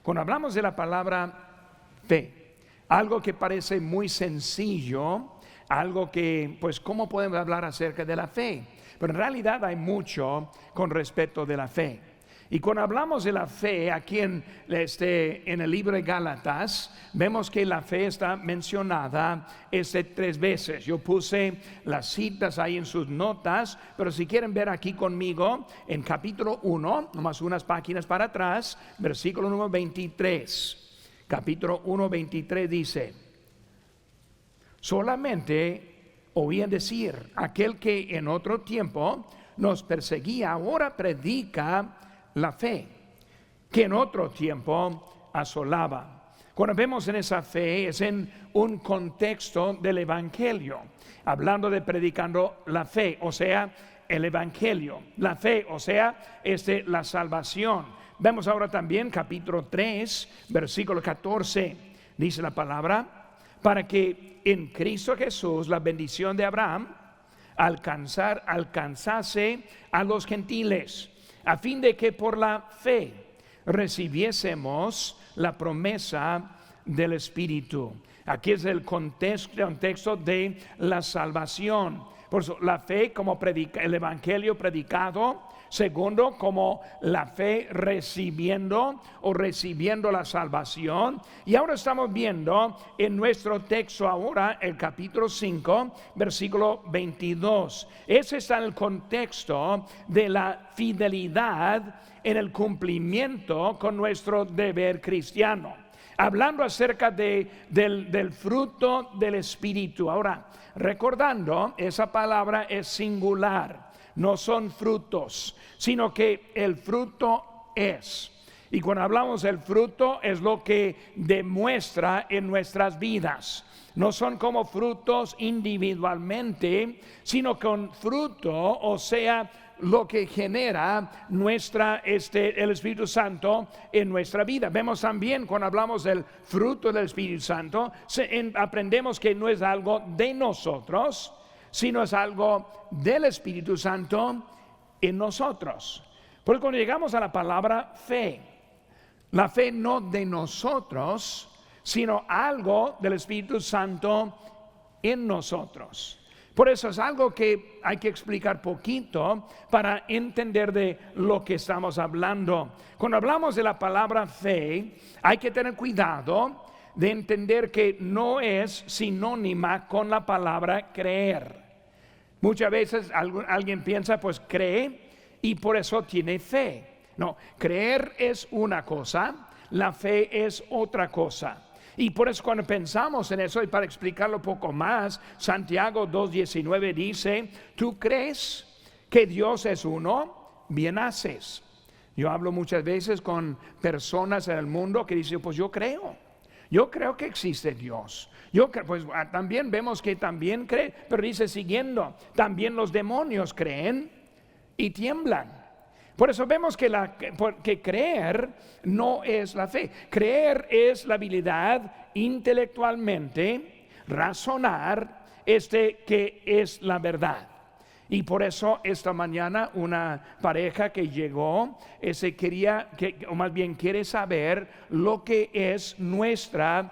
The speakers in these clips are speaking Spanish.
Cuando hablamos de la palabra fe, algo que parece muy sencillo, algo que, pues, ¿cómo podemos hablar acerca de la fe? Pero en realidad hay mucho con respecto de la fe. Y cuando hablamos de la fe, aquí en el libro de Gálatas, vemos que la fe está mencionada 3 veces. Yo puse las citas ahí en sus notas, pero si quieren ver aquí conmigo, en capítulo 1, nomás unas páginas para atrás, versículo número 23. Capítulo 1, 23 dice: solamente oían decir, aquel que en otro tiempo nos perseguía, ahora predica la fe, que en otro tiempo asolaba. Cuando vemos en esa fe, es en un contexto del evangelio, hablando de predicando la fe, o sea, el evangelio, la fe, o sea, la salvación. Vemos ahora también capítulo 3, versículo 14, dice la palabra: para que en Cristo Jesús la bendición de Abraham alcanzase a los gentiles, a fin de que por la fe recibiésemos la promesa del Espíritu. Aquí es el contexto de la salvación. Por eso, la fe como el evangelio predicado. Segundo, como la fe recibiendo la salvación. Y ahora estamos viendo en nuestro texto ahora el capítulo 5, versículo 22. Ese está en el contexto de la fidelidad en el cumplimiento con nuestro deber cristiano, hablando acerca del fruto del Espíritu. Ahora, recordando, esa palabra es singular. No son frutos, sino que el fruto es. Y cuando hablamos del fruto, es lo que demuestra en nuestras vidas. No son como frutos individualmente, sino con fruto, o sea, lo que genera el Espíritu Santo en nuestra vida. Vemos también cuando hablamos del fruto del Espíritu Santo, aprendemos que no es algo de nosotros, sino es algo del Espíritu Santo en nosotros. Porque cuando llegamos a la palabra fe, la fe no de nosotros, sino algo del Espíritu Santo en nosotros. Por eso es algo que hay que explicar poquito para entender de lo que estamos hablando. Cuando hablamos de la palabra fe, hay que tener cuidado de entender que no es sinónima con la palabra creer. Muchas veces alguien piensa, pues cree y por eso tiene fe. No, creer es una cosa, la fe es otra cosa. Y por eso cuando pensamos en eso, y para explicarlo un poco más, Santiago 2:19 dice: tú crees que Dios es uno, bien haces. Yo hablo muchas veces con personas en el mundo que dicen, pues yo creo que existe Dios. Pues también vemos que también cree, pero dice siguiendo, también los demonios creen y tiemblan. Por eso vemos que creer no es la fe. Creer es la habilidad intelectualmente razonar que es la verdad. Y por eso esta mañana una pareja que llegó o más bien quiere saber lo que es nuestra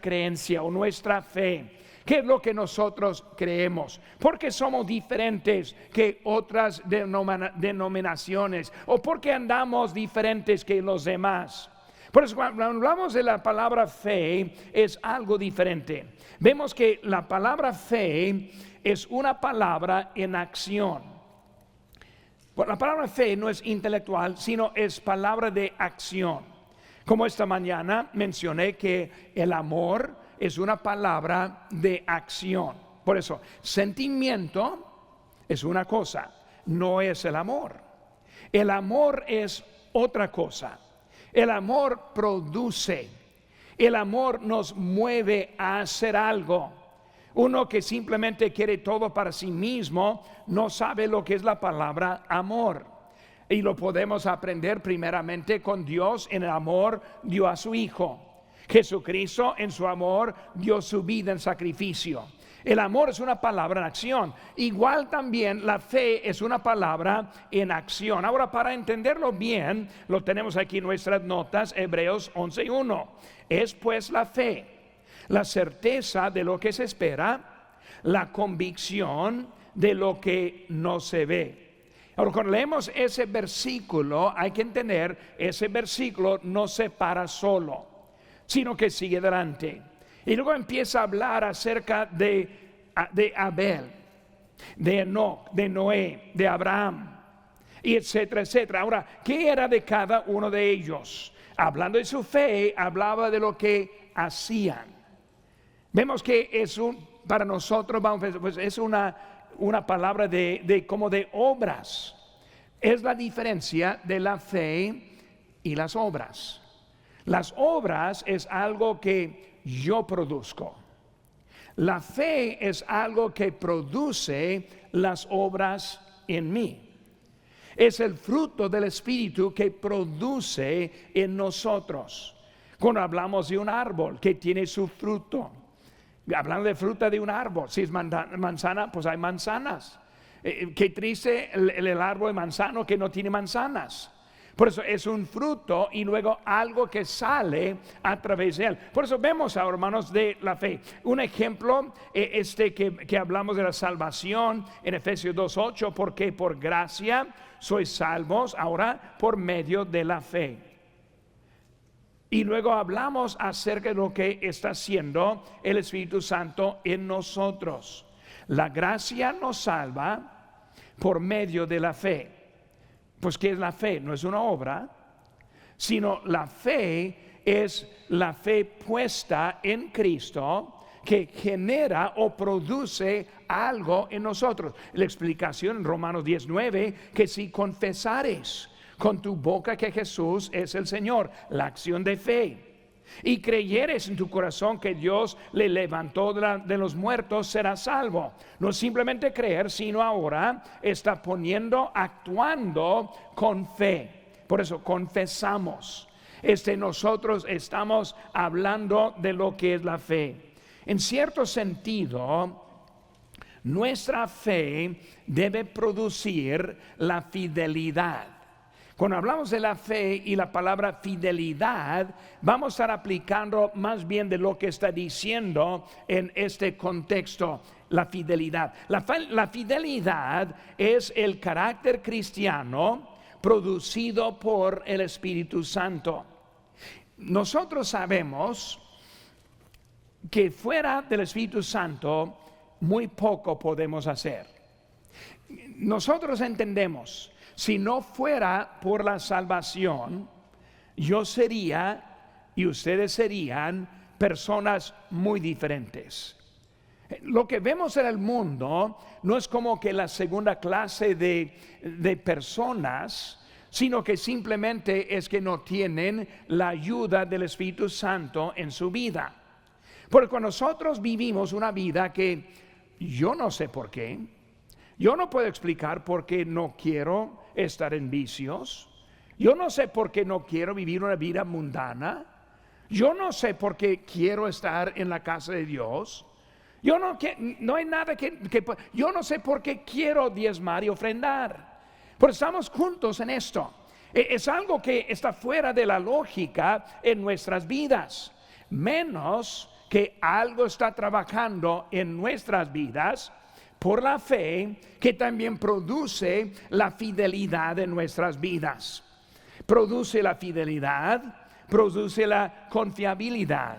creencia o nuestra fe. ¿Qué es lo que nosotros creemos? Porque somos diferentes que otras denominaciones, o porque andamos diferentes que los demás. Por eso cuando hablamos de la palabra fe es algo diferente. Vemos que la palabra fe es una palabra en acción. La palabra fe no es intelectual, sino es palabra de acción. Como esta mañana mencioné que el amor es una palabra de acción. Por eso, sentimiento es una cosa, no es el amor. El amor es otra cosa. El amor produce. El amor nos mueve a hacer algo. Uno que simplemente quiere todo para sí mismo no sabe lo que es la palabra amor. Y lo podemos aprender primeramente con Dios. En el amor dio a su Hijo. Jesucristo en su amor dio su vida en sacrificio. El amor es una palabra en acción. Igual también la fe es una palabra en acción. Ahora, para entenderlo bien, lo tenemos aquí en nuestras notas, Hebreos 11:1. Es pues la fe, la certeza de lo que se espera, la convicción de lo que no se ve. Ahora, cuando leemos ese versículo, hay que entender, ese versículo no se para solo, sino que sigue adelante. Y luego empieza a hablar acerca de Abel, de Enoc, de Noé, de Abraham, y etcétera, etcétera. Ahora, ¿qué era de cada uno de ellos? Hablando de su fe, hablaba de lo que hacían. Vemos que para nosotros, pues es una palabra como de obras. Es la diferencia de la fe y las obras. Las obras es algo que yo produzco. La fe es algo que produce las obras en mí. Es el fruto del Espíritu que produce en nosotros. Cuando hablamos de un árbol que tiene su fruto, hablando de fruta de un árbol, si es manzana, pues hay manzanas. Qué triste el árbol de manzano que no tiene manzanas. Por eso es un fruto y luego algo que sale a través de él. Por eso vemos ahora, hermanos, de la fe. Un ejemplo, que hablamos de la salvación en Efesios 2:8, porque por gracia sois salvos ahora por medio de la fe. Y luego hablamos acerca de lo que está haciendo el Espíritu Santo en nosotros. La gracia nos salva por medio de la fe. Pues ¿qué es la fe? No es una obra, sino la fe es la fe puesta en Cristo que genera o produce algo en nosotros. La explicación en Romanos 10:9, que si confesares con tu boca que Jesús es el Señor, la acción de fe, y creyeres en tu corazón que Dios le levantó de los muertos, serás salvo. No simplemente creer, sino ahora está actuando con fe. Por eso confesamos. Nosotros estamos hablando de lo que es la fe. En cierto sentido, nuestra fe debe producir la fidelidad. Cuando hablamos de la fe y la palabra fidelidad, vamos a estar aplicando más bien de lo que está diciendo en este contexto, la fidelidad. La fidelidad es el carácter cristiano producido por el Espíritu Santo. Nosotros sabemos que fuera del Espíritu Santo muy poco podemos hacer. Nosotros entendemos, si no fuera por la salvación, yo sería y ustedes serían personas muy diferentes. Lo que vemos en el mundo no es como que la segunda clase de personas, sino que simplemente es que no tienen la ayuda del Espíritu Santo en su vida. Porque cuando nosotros vivimos una vida que yo no sé por qué, yo no puedo explicar por qué no quiero estar en vicios. Yo no sé por qué no quiero vivir una vida mundana. Yo no sé por qué quiero estar en la casa de Dios. No hay nada yo no sé por qué quiero diezmar y ofrendar. Pero estamos juntos en esto. Es algo que está fuera de la lógica en nuestras vidas. Menos que algo está trabajando en nuestras vidas por la fe, que también produce la fidelidad en nuestras vidas. Produce la fidelidad, produce la confiabilidad.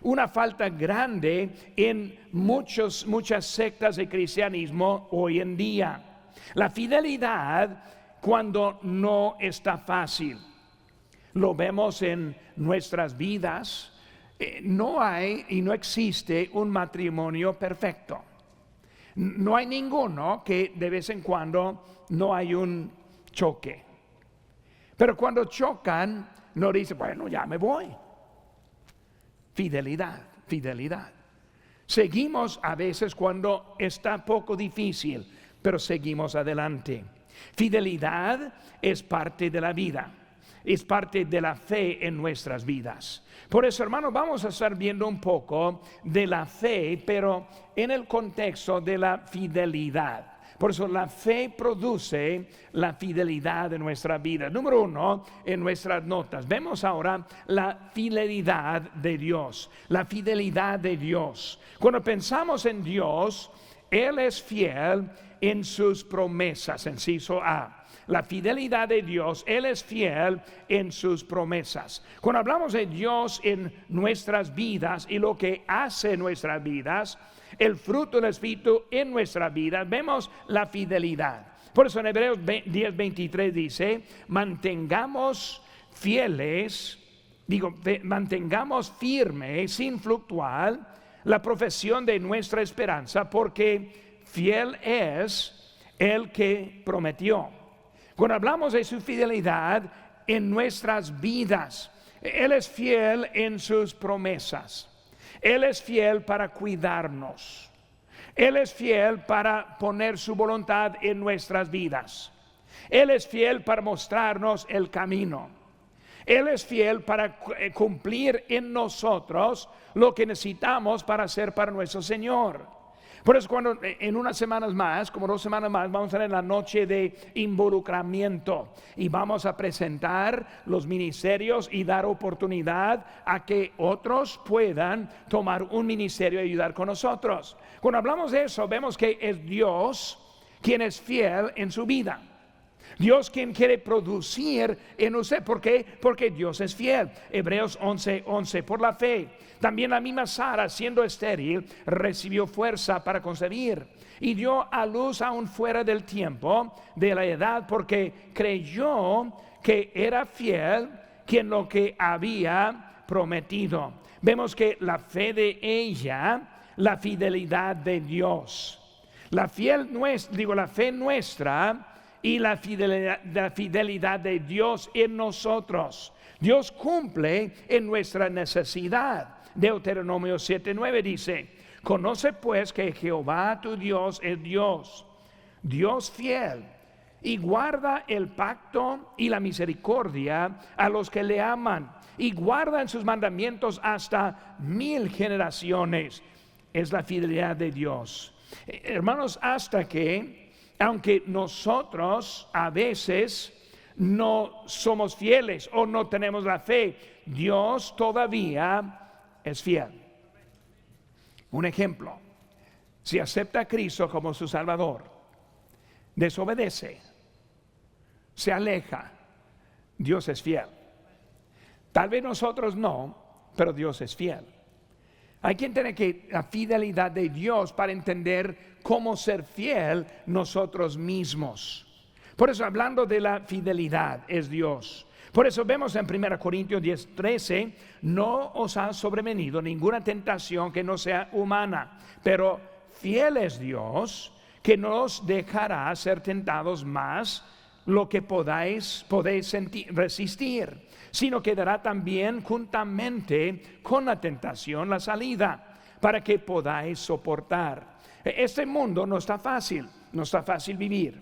Una falta grande en muchas sectas de cristianismo hoy en día. La fidelidad cuando no está fácil. Lo vemos en nuestras vidas. No hay y no existe un matrimonio perfecto. No hay ninguno que de vez en cuando no hay un choque. Pero cuando chocan, no dice, bueno, ya me voy. Fidelidad. Seguimos a veces cuando está poco difícil, pero seguimos adelante. Fidelidad es parte de la vida. es parte de la fe en nuestras vidas. Por eso, hermanos, vamos a estar viendo un poco de la fe, pero en el contexto de la fidelidad. Por eso la fe produce la fidelidad en nuestra vida. Número 1, en nuestras notas, vemos ahora la fidelidad de Dios. La fidelidad de Dios. Cuando pensamos en Dios, Él es fiel en sus promesas, inciso A. La fidelidad de Dios, Él es fiel en sus promesas. Cuando hablamos de Dios en nuestras vidas y lo que hace en nuestras vidas, el fruto del Espíritu en nuestra vida, vemos la fidelidad. Por eso en Hebreos 10:23 dice, mantengamos firme, sin fluctuar, la profesión de nuestra esperanza, porque fiel es el que prometió. Cuando hablamos de su fidelidad en nuestras vidas, Él es fiel en sus promesas. Él es fiel para cuidarnos. Él es fiel para poner su voluntad en nuestras vidas. Él es fiel para mostrarnos el camino. Él es fiel para cumplir en nosotros lo que necesitamos para ser para nuestro Señor. Por eso cuando en unas semanas más, como 2 semanas más, vamos a tener la noche de involucramiento y vamos a presentar los ministerios y dar oportunidad a que otros puedan tomar un ministerio y ayudar con nosotros. Cuando hablamos de eso, vemos que es Dios quien es fiel en su vida. Dios quien quiere producir en usted. ¿Por qué? Porque Dios es fiel. Hebreos 11:11. Por la fe, también la misma Sara, siendo estéril, recibió fuerza para concebir y dio a luz aún fuera del tiempo de la edad, porque creyó que era fiel quien lo que había prometido. Vemos que la fe de ella, la fidelidad de Dios, la fe nuestra y la fidelidad de Dios en nosotros. Dios cumple en nuestra necesidad. Deuteronomio 7:9 dice, conoce pues que Jehová tu Dios es Dios, Dios fiel, y guarda el pacto y la misericordia a los que le aman, y guarda en sus mandamientos hasta 1000 generaciones. Es la fidelidad de Dios. Hermanos, hasta que aunque nosotros a veces no somos fieles o no tenemos la fe, Dios todavía es fiel. Un ejemplo, si acepta a Cristo como su Salvador, desobedece, se aleja, Dios es fiel. Tal vez nosotros no, pero Dios es fiel. Hay que entender que la fidelidad de Dios para entender cómo ser fiel nosotros mismos. Por eso, hablando de la fidelidad, es Dios. Por eso vemos en 1 Corintios 10:13, no os ha sobrevenido ninguna tentación que no sea humana, pero fiel es Dios, que no os dejará ser tentados más lo que podéis resistir, sino que dará también juntamente con la tentación la salida, para que podáis soportar. Este mundo no está fácil vivir,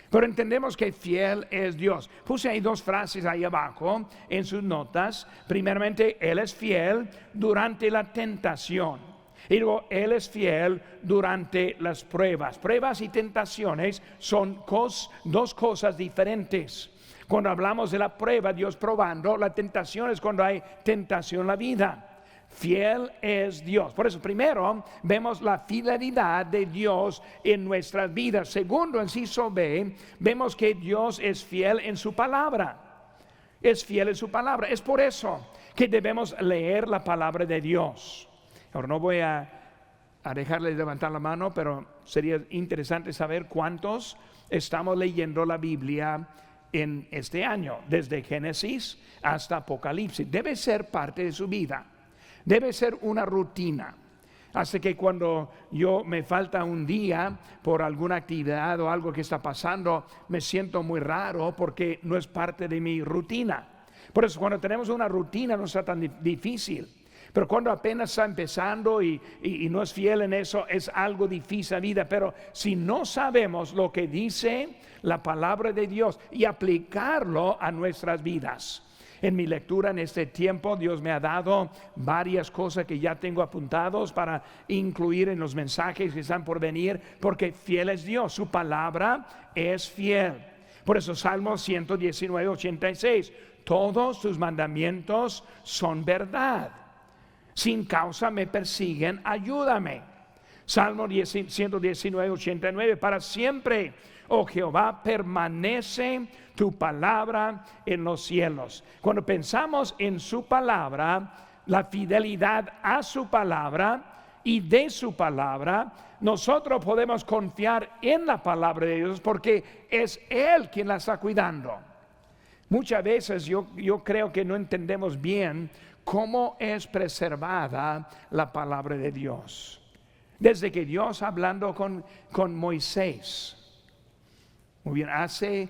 pero entendemos que fiel es Dios. Puse ahí 2 frases ahí abajo en sus notas. Primeramente, Él es fiel durante la tentación, y luego Él es fiel durante las pruebas. Pruebas y tentaciones son 2 cosas diferentes. Cuando hablamos de la prueba, Dios probando, la tentación es cuando hay tentación en la vida. Fiel es Dios. Por eso, primero, vemos la fidelidad de Dios en nuestras vidas. Segundo, inciso B, vemos que Dios es fiel en su palabra. Es fiel en su palabra. Es por eso que debemos leer la palabra de Dios. Ahora, no voy a dejarles levantar la mano, pero sería interesante saber cuántos estamos leyendo la Biblia en este año, desde Génesis hasta Apocalipsis. Debe ser parte de su vida. Debe ser una rutina. Así que cuando me falta un día por alguna actividad o algo que está pasando, me siento muy raro porque no es parte de mi rutina. Por eso cuando tenemos una rutina no está tan difícil. Pero cuando apenas está empezando y no es fiel en eso, es algo difícil la vida. Pero si no sabemos lo que dice la palabra de Dios y aplicarlo a nuestras vidas. En mi lectura en este tiempo, Dios me ha dado varias cosas que ya tengo apuntados para incluir en los mensajes que están por venir, porque fiel es Dios, su palabra es fiel. Por eso Salmo 119, 86, todos tus mandamientos son verdad. Sin causa me persiguen, ayúdame. Salmo 119, 89, para siempre, oh Jehová, permanece tu palabra en los cielos. Cuando pensamos en su palabra, la fidelidad a su palabra y de su palabra, nosotros podemos confiar en la palabra de Dios porque es Él quien la está cuidando. Muchas veces yo creo que no entendemos bien cómo es preservada la palabra de Dios. Desde que Dios hablando con Moisés, muy bien, hace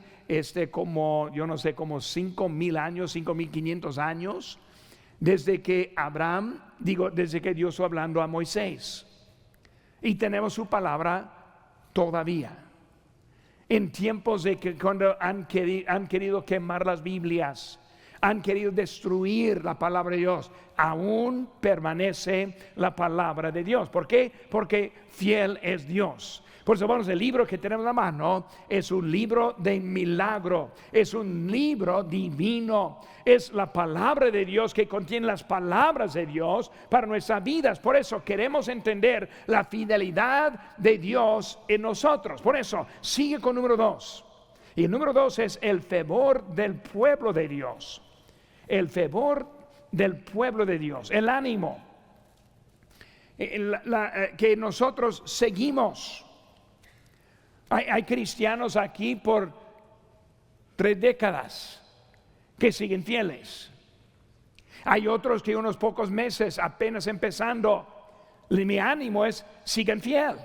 como, yo no sé, como 5,000 años, 5,500 años, desde que desde que Dios fue hablando a Moisés. Y tenemos su palabra todavía. En tiempos de que cuando han querido quemar las Biblias, han querido destruir la palabra de Dios, aún permanece la palabra de Dios. ¿Por qué? Porque fiel es Dios. Por eso, el libro que tenemos en la mano es un libro de milagro, es un libro divino, es la palabra de Dios que contiene las palabras de Dios para nuestras vidas. Por eso queremos entender la fidelidad de Dios en nosotros. Por eso, sigue con número 2. Y el número 2 es el favor del pueblo de Dios. El favor del pueblo de Dios, el ánimo que nosotros seguimos. Hay cristianos aquí por 3 décadas que siguen fieles. Hay otros que unos pocos meses apenas empezando. Mi ánimo es sigan fiel.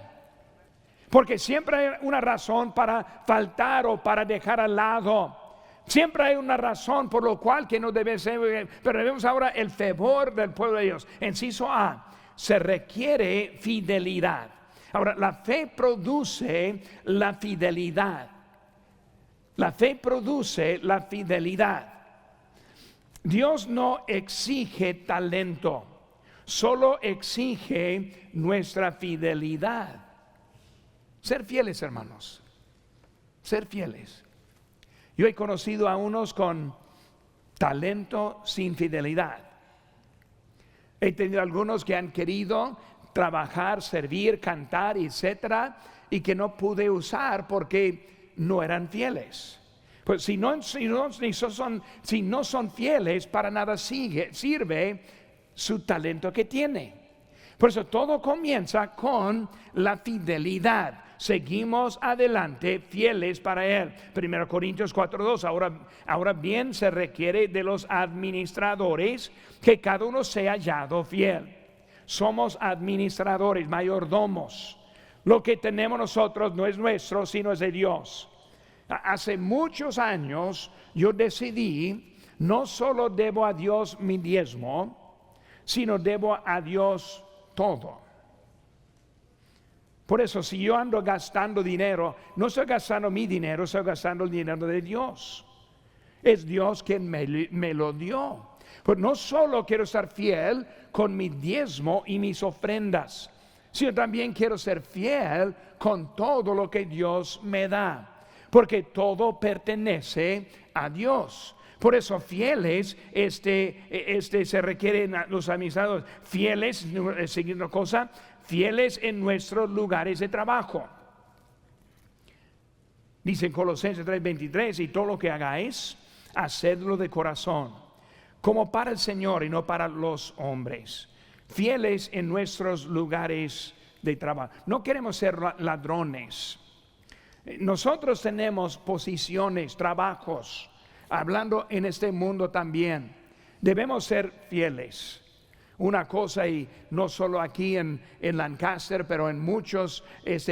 Porque siempre hay una razón para faltar o para dejar al lado. Siempre hay una razón por lo cual que no debe ser. Pero vemos ahora el favor del pueblo de Dios. Inciso A, se requiere fidelidad. Ahora, la fe produce la fidelidad. La fe produce la fidelidad. Dios no exige talento, solo exige nuestra fidelidad. Ser fieles, hermanos. Ser fieles. Yo he conocido a unos con talento sin fidelidad. He tenido algunos que han querido trabajar, servir, cantar, etcétera, y que no pude usar porque no eran fieles. Pues si no son fieles, para nada sirve su talento que tiene. Por eso todo comienza con la fidelidad. Seguimos adelante fieles para Él. 1 Corintios 4:2. Ahora bien, se requiere de los administradores que cada uno sea hallado fiel. Somos administradores, mayordomos. Lo que tenemos nosotros no es nuestro, sino es de Dios. Hace muchos años yo decidí, no solo debo a Dios mi diezmo, sino debo a Dios todo. Por eso, si yo ando gastando dinero, no estoy gastando mi dinero, estoy gastando el dinero de Dios. Es Dios quien me lo dio. Pues no solo quiero estar fiel con mi diezmo y mis ofrendas, sino también quiero ser fiel con todo lo que Dios me da, porque todo pertenece a Dios. Por eso fieles, se requieren los administradores, fieles, siguiendo cosa, fieles en nuestros lugares de trabajo. Dice en Colosenses 3:23, y todo lo que hagáis, hacedlo de corazón, como para el Señor y no para los hombres. Fieles en nuestros lugares de trabajo. No queremos ser ladrones. Nosotros tenemos posiciones, trabajos, hablando en este mundo también. Debemos ser fieles. Una cosa, y no solo aquí en Lancaster, pero en muchos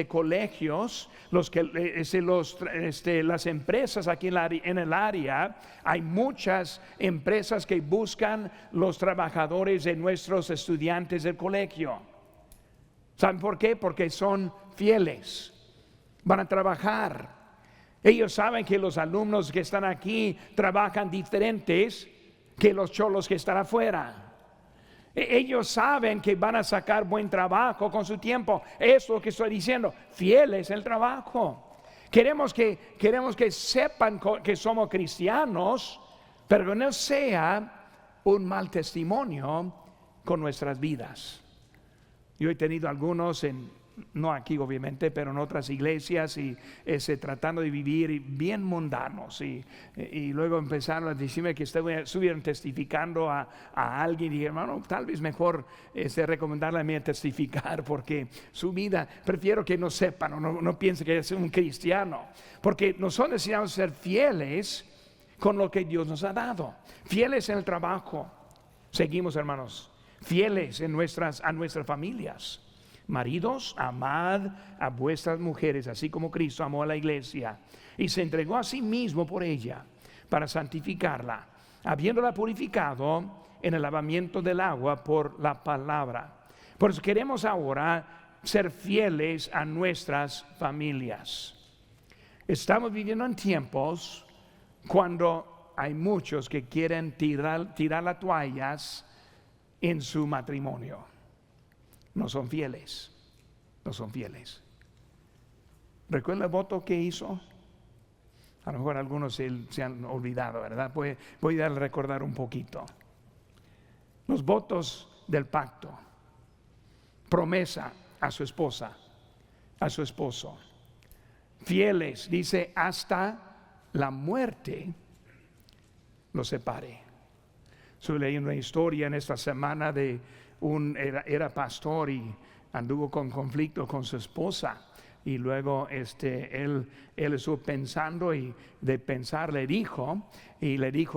colegios, las empresas aquí en el área, hay muchas empresas que buscan los trabajadores de nuestros estudiantes del colegio. ¿Saben por qué? Porque son fieles, van a trabajar. Ellos saben que los alumnos que están aquí trabajan diferentes que los cholos que están afuera. Ellos saben que van a sacar buen trabajo con su tiempo. Eso es lo que estoy diciendo. Fiel es el trabajo. Queremos que sepan que somos cristianos, pero que no sea un mal testimonio con nuestras vidas. Yo he tenido algunos no aquí obviamente, pero en otras iglesias, y tratando de vivir bien mundanos, y luego empezaron a decirme que estuvieron testificando a alguien, y dije, hermano, tal vez mejor recomendarle a mí a testificar, porque su vida, prefiero que no sepan o no piensen que es un cristiano, porque nosotros necesitamos ser fieles con lo que Dios nos ha dado, fieles en el trabajo. Seguimos, hermanos, fieles a nuestras familias. Maridos, amad a vuestras mujeres, así como Cristo amó a la iglesia y se entregó a sí mismo por ella, para santificarla, habiéndola purificado en el lavamiento del agua por la palabra. Por eso queremos ahora ser fieles a nuestras familias. Estamos viviendo en tiempos cuando hay muchos que quieren tirar las toallas en su matrimonio. No son fieles. ¿Recuerda el voto que hizo? A lo mejor algunos se han olvidado, ¿verdad? Voy a recordar un poquito. Los votos del pacto. Promesa a su esposa, a su esposo. Fieles, dice, hasta la muerte los separe. Estoy leyendo una historia en esta semana de era pastor y anduvo con conflicto con su esposa, y luego él estuvo pensando, y de pensar le dijo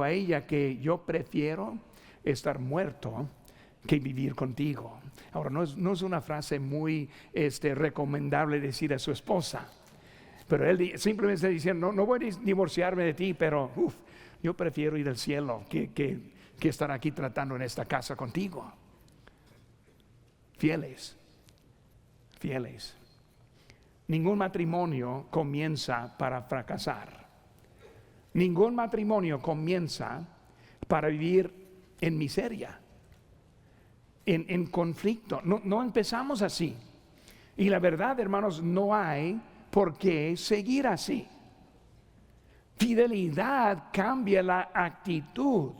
a ella que yo prefiero estar muerto que vivir contigo. Ahora no es una frase muy recomendable decir a su esposa, pero él simplemente está diciendo, no voy a divorciarme de ti, pero yo prefiero ir al cielo que estar aquí tratando en esta casa contigo. Fieles. Ningún matrimonio comienza para fracasar. Ningún matrimonio comienza para vivir en miseria, en conflicto. No empezamos así. Y la verdad, hermanos, no hay por qué seguir así. Fidelidad cambia la actitud.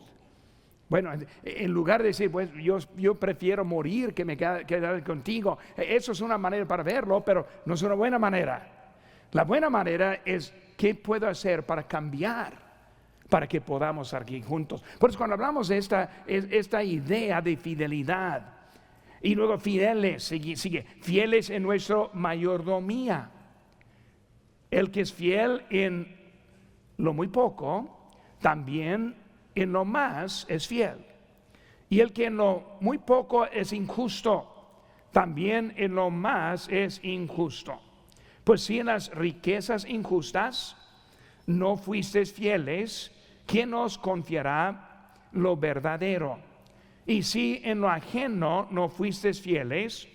Bueno, en lugar de decir, pues yo prefiero morir que me quedar contigo. Eso es una manera para verlo, pero no es una buena manera. La buena manera es, ¿qué puedo hacer para cambiar? Para que podamos estar aquí juntos. Por eso cuando hablamos de esta idea de fidelidad, y luego fieles, sigue, fieles en nuestra mayordomía. El que es fiel en lo muy poco, también en lo más es fiel. Y el que en lo muy poco es injusto, también en lo más es injusto. Pues si en las riquezas injustas no fuisteis fieles, ¿quién os confiará lo verdadero? Y si en lo ajeno no fuisteis fieles,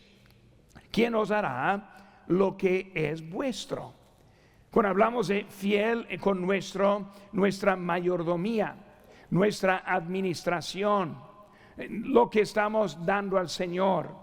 ¿quién os dará lo que es vuestro? Cuando hablamos de fiel con nuestra mayordomía, nuestra administración, lo que estamos dando al Señor.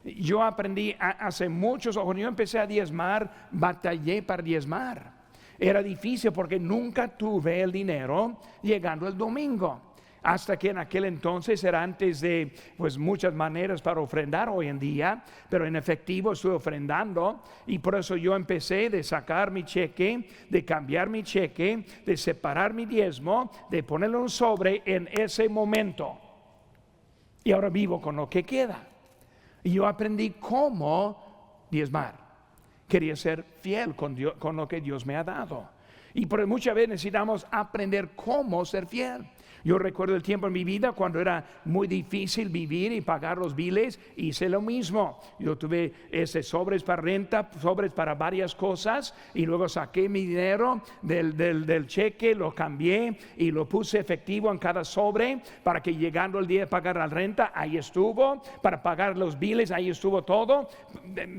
Yo aprendí hace muchos años, cuando yo empecé a diezmar, batallé para diezmar. Era difícil porque nunca tuve el dinero llegando el domingo. Hasta que en aquel entonces era antes de muchas maneras para ofrendar hoy en día, pero en efectivo estoy ofrendando, y por eso yo empecé de sacar mi cheque, de cambiar mi cheque, de separar mi diezmo, de ponerlo en un sobre en ese momento, y ahora vivo con lo que queda. Y yo aprendí cómo diezmar. Quería ser fiel con lo que Dios me ha dado. Y por muchas veces necesitamos aprender cómo ser fiel. Yo recuerdo el tiempo en mi vida cuando era muy difícil vivir y pagar los biles, hice lo mismo. Yo tuve sobres para renta, sobres para varias cosas, y luego saqué mi dinero del cheque, lo cambié y lo puse efectivo en cada sobre para que llegando el día de pagar la renta, ahí estuvo, para pagar los biles, ahí estuvo todo.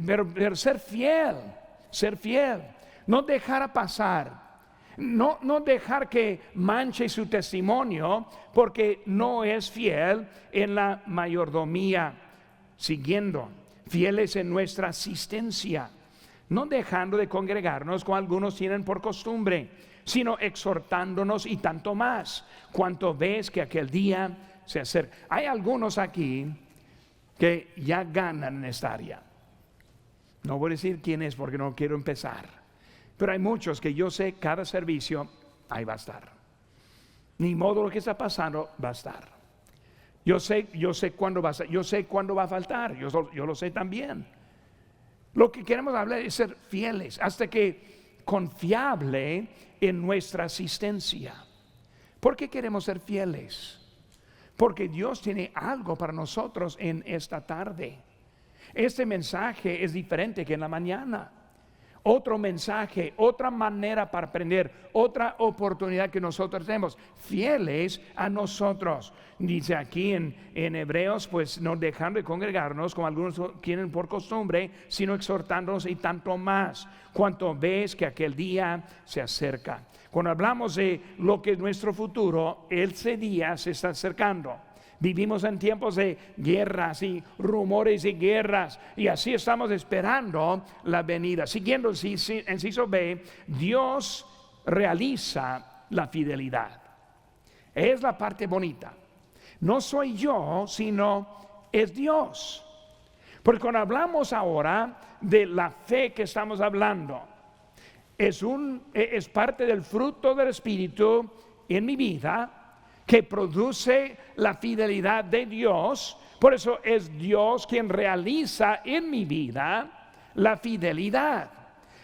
Pero ser fiel, no dejar pasar. No dejar que manche su testimonio porque no es fiel en la mayordomía. Siguiendo, fieles en nuestra asistencia, no dejando de congregarnos como algunos tienen por costumbre, sino exhortándonos y tanto más, cuanto ves que aquel día se acerca. Hay algunos aquí que ya ganan en esta área. No voy a decir quién es porque no quiero empezar. Pero hay muchos que yo sé cada servicio ahí va a estar. Ni modo lo que está pasando va a estar. Yo sé cuándo va a estar, yo sé cuándo va a faltar, yo lo sé también. Lo que queremos hablar es ser fieles, hasta que confiable en nuestra asistencia. ¿Por qué queremos ser fieles? Porque Dios tiene algo para nosotros en esta tarde. Este mensaje es diferente que en la mañana. Otro mensaje, otra manera para aprender, otra oportunidad que nosotros tenemos, fieles a nosotros. Dice aquí en Hebreos, pues no dejando de congregarnos como algunos tienen por costumbre, sino exhortándonos y tanto más, cuanto ves que aquel día se acerca. Cuando hablamos de lo que es nuestro futuro, ese día se está acercando. Vivimos en tiempos de guerras y rumores de guerras, y así estamos esperando la venida. Siguiendo el inciso B, Dios realiza la fidelidad. Es la parte bonita. No soy yo, sino es Dios. Porque cuando hablamos ahora de la fe que estamos hablando, es parte del fruto del Espíritu en mi vida, que produce la fidelidad de Dios. Por eso es Dios quien realiza en mi vida la fidelidad.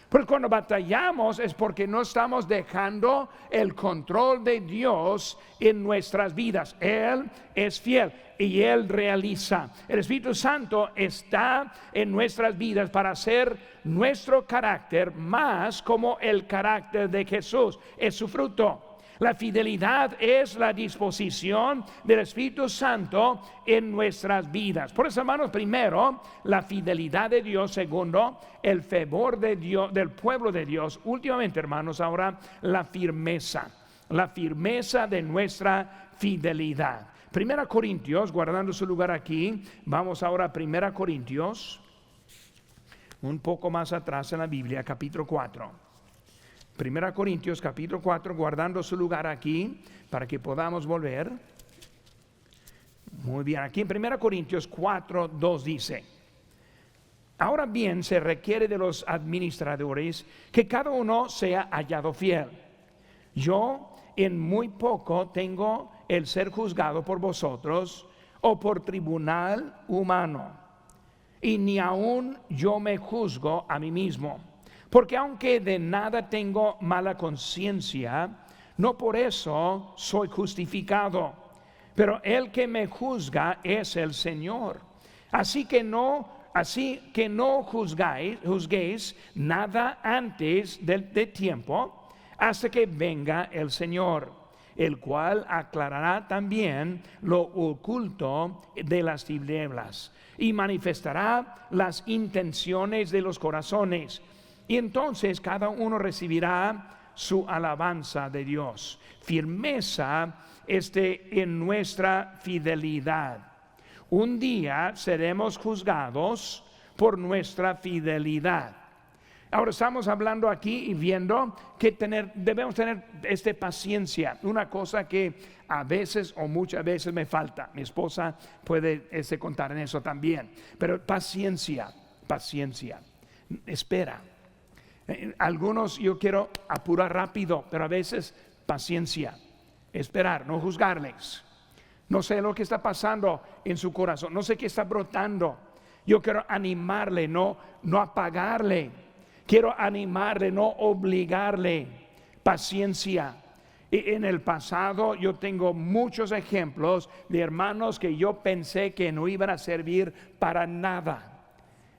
Porque cuando batallamos es porque no estamos dejando el control de Dios en nuestras vidas. Él es fiel y Él realiza. El Espíritu Santo está en nuestras vidas para hacer nuestro carácter más como el carácter de Jesús. Es su fruto. La fidelidad es la disposición del Espíritu Santo en nuestras vidas. Por eso, hermanos, primero, la fidelidad de Dios. Segundo, el favor de Dios, del pueblo de Dios. Últimamente, hermanos, ahora la firmeza de nuestra fidelidad. 1 Corintios, guardando su lugar aquí, vamos ahora a 1 Corintios, un poco más atrás en la Biblia, capítulo 4. 1 Corintios capítulo 4, guardando su lugar aquí para que podamos volver. Muy bien, aquí en 1 Corintios 4, 2 dice: ahora bien, se requiere de los administradores que cada uno sea hallado fiel. Yo en muy poco tengo el ser juzgado por vosotros o por tribunal humano, y ni aun yo me juzgo a mí mismo. Porque aunque de nada tengo mala conciencia, no por eso soy justificado. Pero el que me juzga es el Señor. Así que no juzguéis nada antes de tiempo, hasta que venga el Señor, el cual aclarará también lo oculto de las tinieblas y manifestará las intenciones de los corazones. Y entonces cada uno recibirá su alabanza de Dios. Firmeza en nuestra fidelidad. Un día seremos juzgados por nuestra fidelidad. Ahora estamos hablando aquí y viendo que debemos tener paciencia. Una cosa que a veces o muchas veces me falta. Mi esposa puede contar en eso también. Pero paciencia. Espera. Algunos yo quiero apurar rápido, pero a veces paciencia, esperar, no juzgarles. No sé lo que está pasando en su corazón, no sé qué está brotando. Yo quiero animarle, no apagarle. Quiero animarle, no obligarle. Paciencia. Y en el pasado yo tengo muchos ejemplos de hermanos que yo pensé que no iban a servir para nada.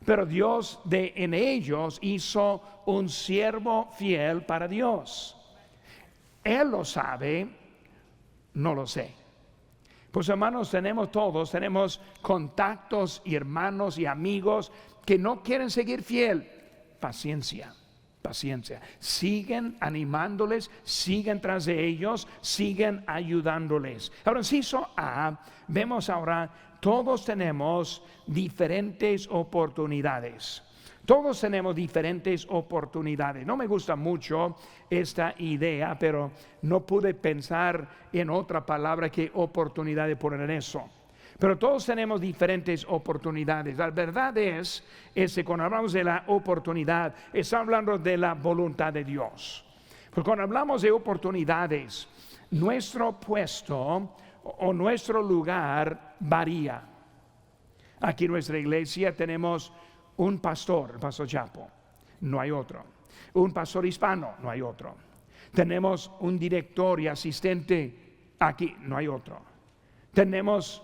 Pero Dios en ellos hizo un siervo fiel para Dios. Él lo sabe, no lo sé. Pues hermanos, tenemos contactos y hermanos y amigos que no quieren seguir fiel. Paciencia. Siguen animándoles, siguen tras de ellos, siguen ayudándoles. Ahora, inciso A, vemos ahora, todos tenemos diferentes oportunidades. Todos tenemos diferentes oportunidades. No me gusta mucho esta idea, pero no pude pensar en otra palabra que oportunidad de poner eso. Pero todos tenemos diferentes oportunidades. La verdad es que cuando hablamos de la oportunidad, está hablando de la voluntad de Dios. Porque cuando hablamos de oportunidades, nuestro puesto o nuestro lugar varía. Aquí en nuestra iglesia tenemos un pastor, el pastor Chapo, no hay otro. Un pastor hispano, no hay otro. Tenemos un director y asistente, aquí no hay otro. Tenemos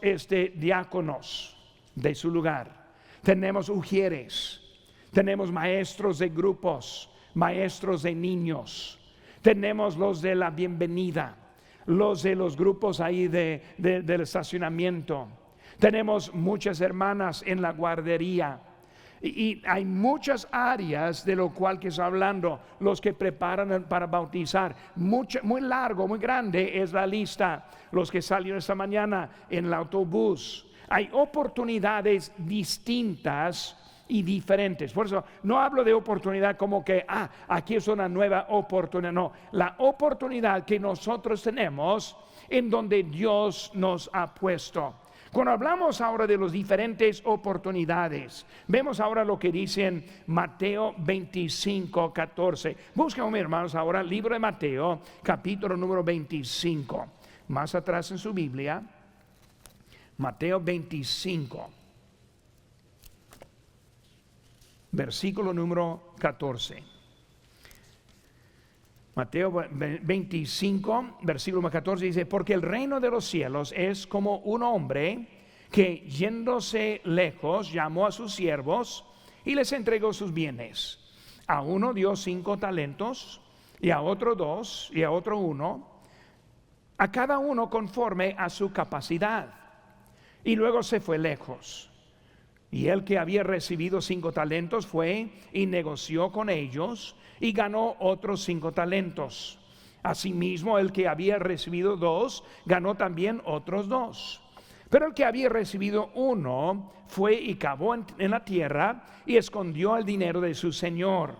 diáconos de su lugar. Tenemos ujieres. Tenemos maestros de grupos, maestros de niños. Tenemos los de la bienvenida, los de los grupos ahí del estacionamiento. Tenemos muchas hermanas en la guardería. Y hay muchas áreas de lo cual que está hablando, los que preparan para bautizar. Muy largo, muy grande es la lista. Los que salieron esta mañana en el autobús. Hay oportunidades distintas y diferentes. Por eso no hablo de oportunidad como que aquí es una nueva oportunidad. No, la oportunidad que nosotros tenemos en donde Dios nos ha puesto. Cuando hablamos ahora de las diferentes oportunidades, vemos ahora lo que dice en Mateo 25, 14. Busquen, hermanos, ahora el libro de Mateo, capítulo número 25. Más atrás en su Biblia, Mateo 25, versículo número 14. Mateo 25, versículo 14 dice: porque el reino de los cielos es como un hombre que yéndose lejos llamó a sus siervos y les entregó sus bienes. A uno dio 5 talentos, y a otro 2, y a otro 1, a cada uno conforme a su capacidad. Y luego se fue lejos. Y el que había recibido 5 talentos fue y negoció con ellos y ganó otros 5 talentos. Asimismo, el que había recibido 2 ganó también otros 2. Pero el que había recibido 1 fue y cavó en la tierra y escondió el dinero de su señor.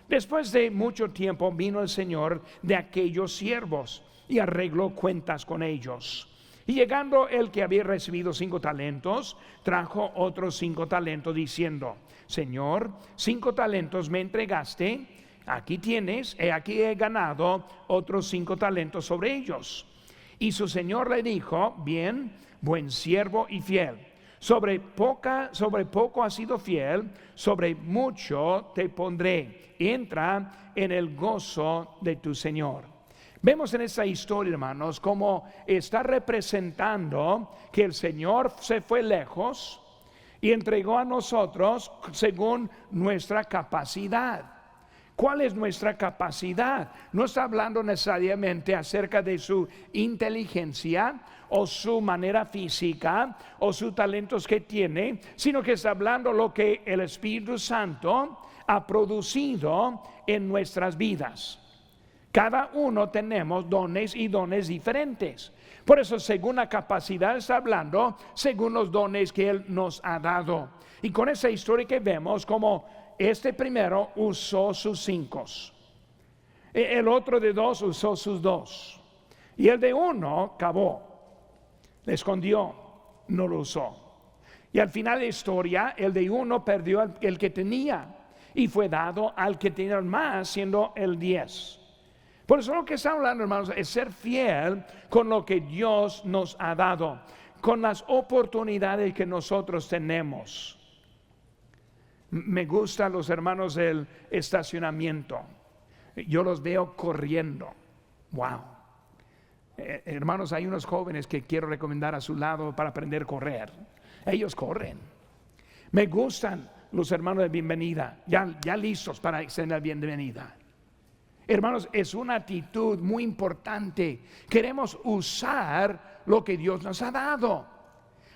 Después de mucho tiempo vino el señor de aquellos siervos y arregló cuentas con ellos. Y llegando el que había recibido 5 talentos, trajo otros 5 talentos diciendo: Señor, 5 talentos me entregaste, aquí tienes, aquí he ganado otros 5 talentos sobre ellos. Y su señor le dijo: bien, buen siervo y fiel, sobre poco has sido fiel, sobre mucho te pondré, entra en el gozo de tu señor. Vemos en esta historia, hermanos, cómo está representando que el Señor se fue lejos y entregó a nosotros según nuestra capacidad. ¿Cuál es nuestra capacidad? No está hablando necesariamente acerca de su inteligencia o su manera física o sus talentos que tiene, sino que está hablando lo que el Espíritu Santo ha producido en nuestras vidas. Cada uno tenemos dones y dones diferentes. Por eso, según la capacidad, está hablando según los dones que Él nos ha dado. Y con esa historia que vemos, como este primero usó sus 5, el otro de 2 usó sus 2, y el de 1 cavó, le escondió, no lo usó. Y al final de la historia, el de 1 perdió el que tenía y fue dado al que tenía más, siendo el 10. Por eso lo que estamos hablando, hermanos, es ser fiel con lo que Dios nos ha dado, con las oportunidades que nosotros tenemos. Me gustan los hermanos del estacionamiento. Yo los veo corriendo. Wow. Hermanos, hay unos jóvenes que quiero recomendar a su lado para aprender a correr. Ellos corren. Me gustan los hermanos de bienvenida, ya listos para hacer la bienvenida. Hermanos, es una actitud muy importante. Queremos usar lo que Dios nos ha dado.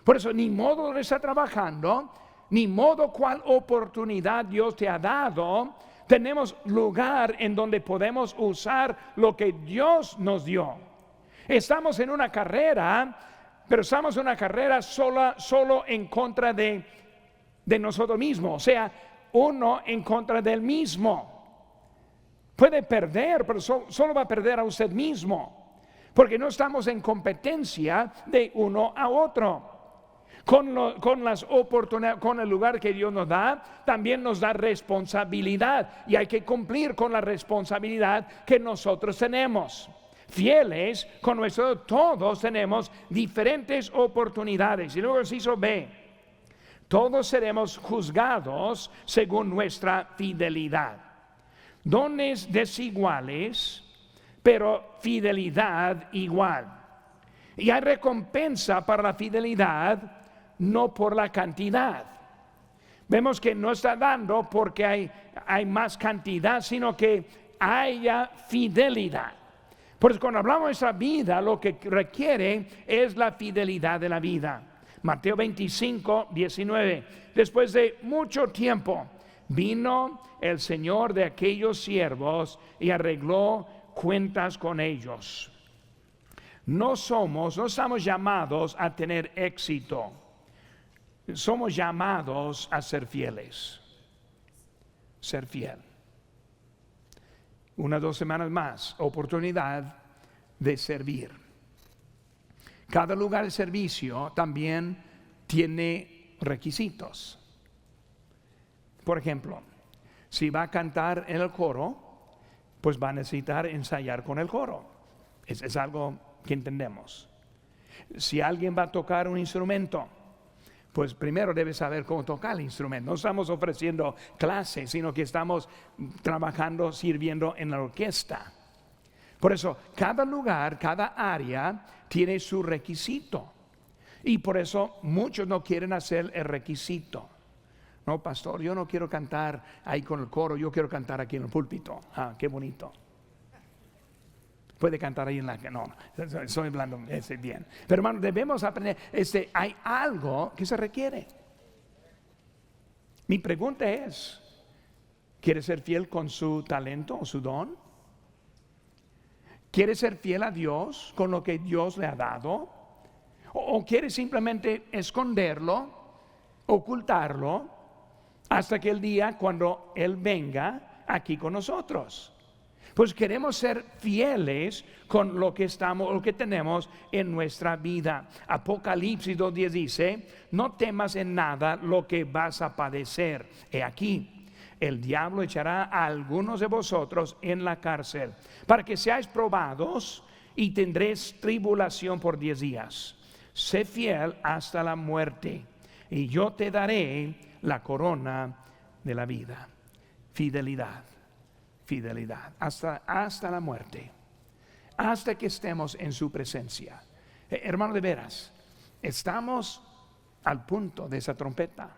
Por eso, ni modo donde está trabajando, ni modo cuál oportunidad Dios te ha dado, tenemos lugar en donde podemos usar lo que Dios nos dio. Estamos en una carrera, pero estamos en una carrera solo en contra de nosotros mismos, o sea, uno en contra del mismo. Puede perder, pero solo va a perder a usted mismo, porque no estamos en competencia de uno a otro. Con las oportunidades, con el lugar que Dios nos da, también nos da responsabilidad, y hay que cumplir con la responsabilidad que nosotros tenemos. Fieles con nuestro, todos tenemos diferentes oportunidades. Y luego el inciso B: todos seremos juzgados según nuestra fidelidad. Dones desiguales, pero fidelidad igual. Y hay recompensa para la fidelidad, no por la cantidad. Vemos que no está dando porque hay más cantidad, sino que haya fidelidad. Por eso cuando hablamos de nuestra vida, lo que requiere es la fidelidad de la vida. Mateo 25, 19. Después de mucho tiempo, vino el Señor de aquellos siervos y arregló cuentas con ellos. No estamos llamados a tener éxito. Somos llamados a ser fieles. Ser fiel. 1 o 2 semanas más, oportunidad de servir. Cada lugar de servicio también tiene requisitos. Por ejemplo, si va a cantar en el coro, pues va a necesitar ensayar con el coro. Es algo que entendemos. Si alguien va a tocar un instrumento, pues primero debe saber cómo tocar el instrumento. No estamos ofreciendo clases, sino que estamos trabajando, sirviendo en la orquesta. Por eso, cada lugar, cada área tiene su requisito. Y por eso muchos no quieren hacer el requisito. No, pastor, yo no quiero cantar ahí con el coro, yo quiero cantar aquí en el púlpito. Ah, qué bonito. Puede cantar ahí en la... No, estoy hablando bien. Pero hermano, debemos aprender, hay algo que se requiere. Mi pregunta es, ¿quiere ser fiel con su talento o su don? ¿Quiere ser fiel a Dios con lo que Dios le ha dado? ¿O quiere simplemente esconderlo, ocultarlo, hasta que el día cuando Él venga aquí con nosotros? Pues queremos ser fieles con lo que tenemos en nuestra vida. Apocalipsis 2:10 dice: no temas en nada lo que vas a padecer. He aquí, el diablo echará a algunos de vosotros en la cárcel, para que seáis probados, y tendréis tribulación por 10 días. Sé fiel hasta la muerte, y yo te daré la corona de la vida. Fidelidad hasta la muerte, hasta que estemos en su presencia. Hermano, de veras, estamos al punto de esa trompeta,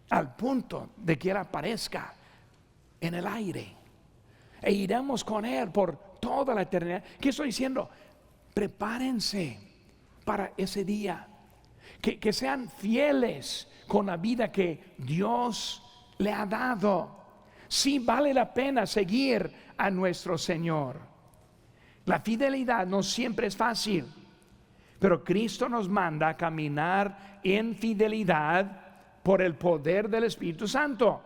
al punto de que Él aparezca en el aire, e iremos con Él por toda la eternidad. ¿Qué estoy diciendo? Prepárense para ese día, que sean fieles con la vida que Dios le ha dado. Sí vale la pena seguir a nuestro Señor. La fidelidad no siempre es fácil, pero Cristo nos manda a caminar en fidelidad por el poder del Espíritu Santo.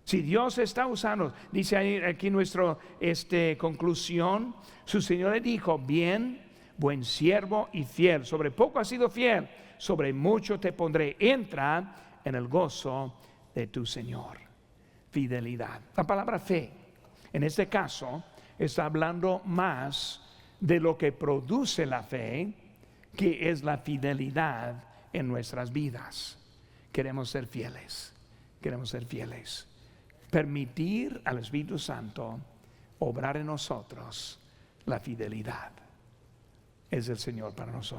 Si Dios está usando, dice aquí nuestra conclusión, su Señor le dijo: bien, buen siervo y fiel, sobre poco has sido fiel, sobre mucho te pondré, entra en el gozo de tu Señor. Fidelidad. La palabra fe, en este caso, está hablando más de lo que produce la fe, que es la fidelidad en nuestras vidas. Queremos ser fieles. Permitir al Espíritu Santo obrar en nosotros la fidelidad es el Señor para nosotros.